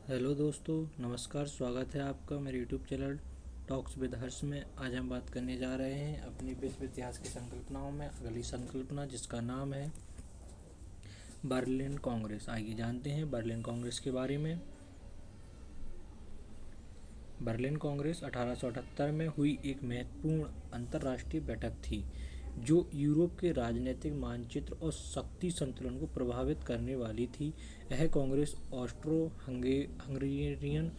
Hello दोस्तों, नमस्कार। स्वागत है आपका मेरे यूट्यूब चैनल टॉक्स विद हर्ष में। आज हम बात करने जा रहे हैं अपनी विश्व इतिहास की संकल्पनाओं में अगली संकल्पना, जिसका नाम है बर्लिन कांग्रेस। आइए जानते हैं बर्लिन कांग्रेस के बारे में। बर्लिन कांग्रेस 1878 में हुई एक महत्वपूर्ण अंतर्राष्ट्रीय बैठक थी जो यूरोप के राजनीतिक मानचित्र और शक्ति संतुलन को प्रभावित करने वाली थी। यह कांग्रेस ऑस्ट्रो हंगेरियन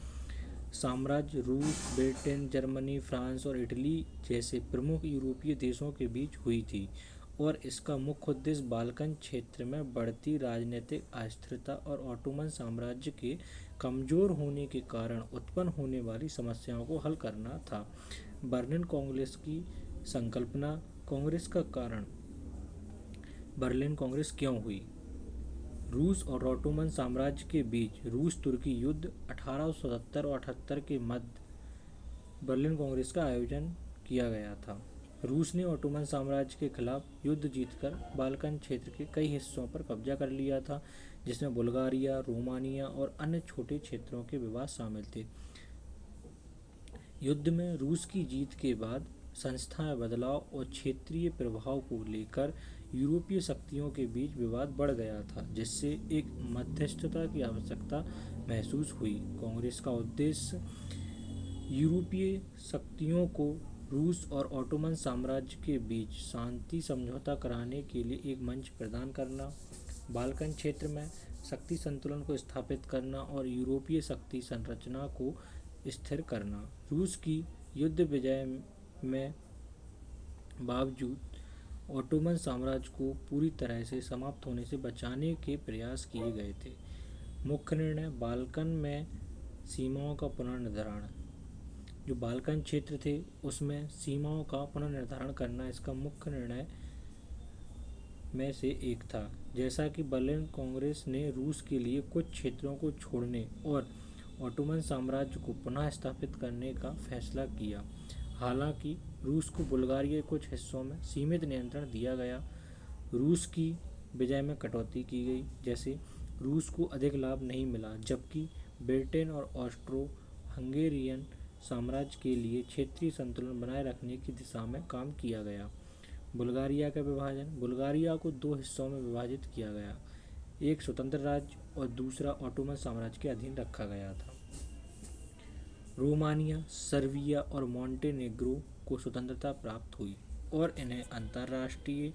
साम्राज्य, रूस, ब्रिटेन, जर्मनी, फ्रांस और इटली जैसे प्रमुख यूरोपीय देशों के बीच हुई थी और इसका मुख्य उद्देश्य बाल्कन क्षेत्र में बढ़ती राजनीतिक अस्थिरता और ऑटोमन साम्राज्य के कमजोर होने के कारण उत्पन्न होने वाली समस्याओं को हल करना था। बर्लिन कांग्रेस की संकल्पना। कांग्रेस का कारण। बर्लिन कांग्रेस क्यों हुई? रूस और ऑटोमन साम्राज्य के बीच रूस तुर्की युद्ध 1877 और 78 के मध्य बर्लिन कांग्रेस का आयोजन किया गया था। रूस ने ऑटोमन साम्राज्य के खिलाफ युद्ध जीतकर बाल्कन क्षेत्र के कई हिस्सों पर कब्जा कर लिया था, जिसमें बुल्गारिया, रोमानिया और अन्य छोटे क्षेत्रों के विवाद शामिल थे। युद्ध में रूस की जीत के बाद संस्थाएं बदलाव और क्षेत्रीय प्रभाव को लेकर यूरोपीय शक्तियों के बीच विवाद बढ़ गया था, जिससे एक मध्यस्थता की आवश्यकता महसूस हुई। कांग्रेस का उद्देश्य यूरोपीय शक्तियों को रूस और ऑटोमन साम्राज्य के बीच शांति समझौता कराने के लिए एक मंच प्रदान करना, बाल्कन क्षेत्र में शक्ति संतुलन को स्थापित करना और यूरोपीय शक्ति संरचना को स्थिर करना। रूस की युद्ध विजय में बावजूद ऑटोमन साम्राज्य को पूरी तरह से समाप्त होने से बचाने के प्रयास किए गए थे। मुख्य निर्णय। बाल्कन में सीमाओं का पुनर्निर्धारण। जो बाल्कन क्षेत्र थे उसमें सीमाओं का पुनर्निर्धारण करना इसका मुख्य निर्णय में से एक था। जैसा कि बर्लिन कांग्रेस ने रूस के लिए कुछ क्षेत्रों को छोड़ने और ऑटोमन साम्राज्य को पुनः स्थापित करने का फैसला किया। हालांकि रूस को बुल्गारिया के कुछ हिस्सों में सीमित नियंत्रण दिया गया। रूस की विजय में कटौती की गई, जैसे रूस को अधिक लाभ नहीं मिला, जबकि ब्रिटेन और ऑस्ट्रो हंगेरियन साम्राज्य के लिए क्षेत्रीय संतुलन बनाए रखने की दिशा में काम किया गया। बुल्गारिया का विभाजन। बुल्गारिया को दो हिस्सों में विभाजित किया गया, एक स्वतंत्र राज्य और दूसरा ऑटोमन साम्राज्य के अधीन रखा गया था। रोमानिया, सर्बिया और मॉन्टेनेग्रो को स्वतंत्रता प्राप्त हुई और इन्हें अंतर्राष्ट्रीय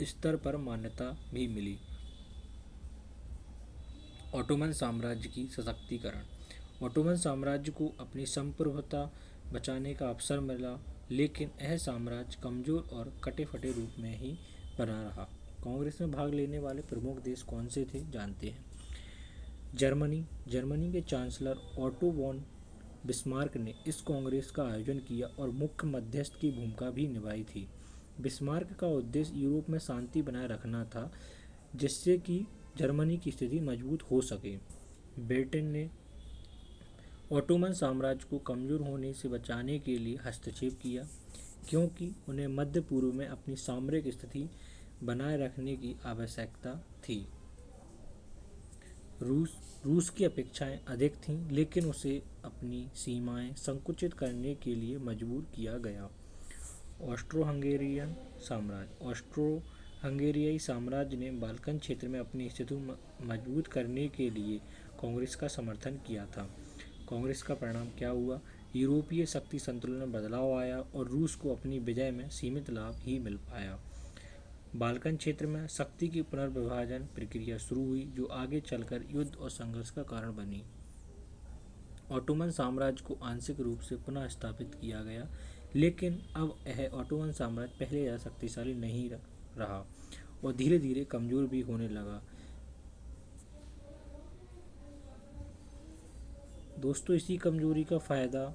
स्तर पर मान्यता भी मिली। ऑटोमन साम्राज्य की सशक्तिकरण। ऑटोमन साम्राज्य को अपनी संप्रभुता बचाने का अवसर मिला, लेकिन यह साम्राज्य कमजोर और कटे फटे रूप में ही बना रहा। कांग्रेस में भाग लेने वाले प्रमुख देश कौन से थे, जानते हैं। जर्मनी। जर्मनी के चांसलर ऑटो वॉन बिस्मार्क ने इस कांग्रेस का आयोजन किया और मुख्य मध्यस्थ की भूमिका भी निभाई थी। बिस्मार्क का उद्देश्य यूरोप में शांति बनाए रखना था, जिससे कि जर्मनी की स्थिति मजबूत हो सके। ब्रिटेन ने ऑटोमन साम्राज्य को कमजोर होने से बचाने के लिए हस्तक्षेप किया, क्योंकि उन्हें मध्य पूर्व में अपनी सामरिक स्थिति बनाए रखने की आवश्यकता थी। रूस की अपेक्षाएं अधिक थीं, लेकिन उसे अपनी सीमाएं संकुचित करने के लिए मजबूर किया गया। ऑस्ट्रो हंगेरियन साम्राज्य। ऑस्ट्रो हंगेरियाई साम्राज्य ने बाल्कन क्षेत्र में अपनी स्थिति मजबूत करने के लिए कांग्रेस का समर्थन किया था। कांग्रेस का परिणाम क्या हुआ? यूरोपीय शक्ति संतुलन में बदलाव आया और रूस को अपनी विजय में सीमित लाभ ही मिल पाया। बाल्कन क्षेत्र में शक्ति की पुनर्विभाजन प्रक्रिया शुरू हुई, जो आगे चलकर युद्ध और संघर्ष का कारण बनी। ऑटोमन साम्राज्य को आंशिक रूप से पुनः स्थापित किया गया, लेकिन अब यह ऑटोमन साम्राज्य पहले ज़्यादा शक्तिशाली नहीं रहा और धीरे धीरे कमजोर भी होने लगा। दोस्तों, इसी कमजोरी का फायदा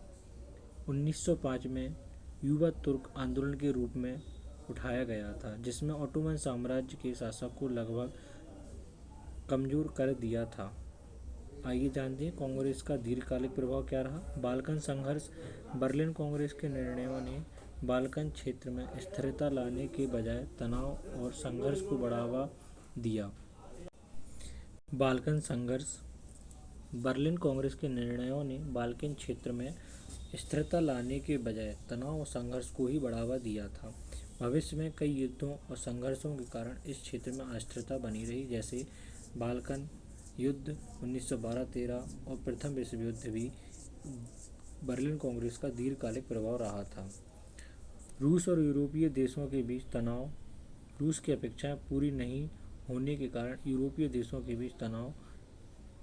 1905 में युवा तुर्क आंदोलन के रूप में उठाया गया था, जिसमें ऑटोमन साम्राज्य के शासक को लगभग कमजोर कर दिया था। आइए जानते हैं कांग्रेस का दीर्घकालिक प्रभाव क्या रहा। बाल्कन संघर्ष। बर्लिन कांग्रेस के निर्णयों ने बाल्कन क्षेत्र में स्थिरता लाने के बजाय तनाव और संघर्ष को बढ़ावा दिया। बाल्कन संघर्ष। बर्लिन कांग्रेस के निर्णयों ने बाल्कन क्षेत्र में स्थिरता लाने के बजाय तनाव और संघर्ष को ही बढ़ावा दिया था। भविष्य में कई युद्धों और संघर्षों के कारण इस क्षेत्र में अस्थिरता बनी रही, जैसे बाल्कन युद्ध 1912-13 और प्रथम विश्व युद्ध भी बर्लिन कांग्रेस का दीर्घकालिक प्रभाव रहा था। रूस और यूरोपीय देशों के बीच तनाव। रूस की अपेक्षाएं पूरी नहीं होने के कारण यूरोपीय देशों के बीच तनाव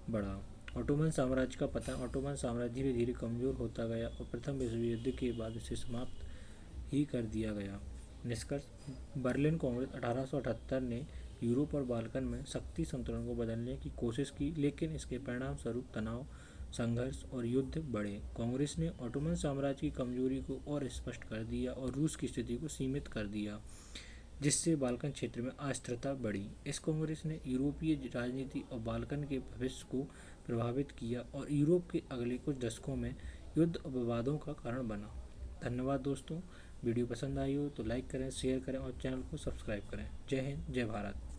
बढ़ा। ऑटोमन साम्राज्य का पतन। ऑटोमन साम्राज्य धीरे धीरे कमजोर होता गया और प्रथम विश्व युद्ध के बाद इसे समाप्त ही कर दिया गया। निष्कर्ष, बर्लिन कांग्रेस 1878 ने यूरोप और बाल्कन में शक्ति संतुलन को बदलने की कोशिश की, लेकिन इसके परिणाम स्वरूप तनाव, संघर्ष और युद्ध बढ़े। कांग्रेस ने ऑटोमन साम्राज्य की कमजोरी को और स्पष्ट कर दिया और रूस की स्थिति को सीमित कर दिया, जिससे बाल्कन क्षेत्र में अस्थिरता बढ़ी। इस कांग्रेस ने यूरोपीय राजनीति और बाल्कन के भविष्य को प्रभावित किया और यूरोप के अगले कुछ दशकों में युद्ध और विवादों का कारण बना। धन्यवाद दोस्तों। वीडियो पसंद आई हो तो लाइक करें, शेयर करें और चैनल को सब्सक्राइब करें। जय हिंद, जय भारत।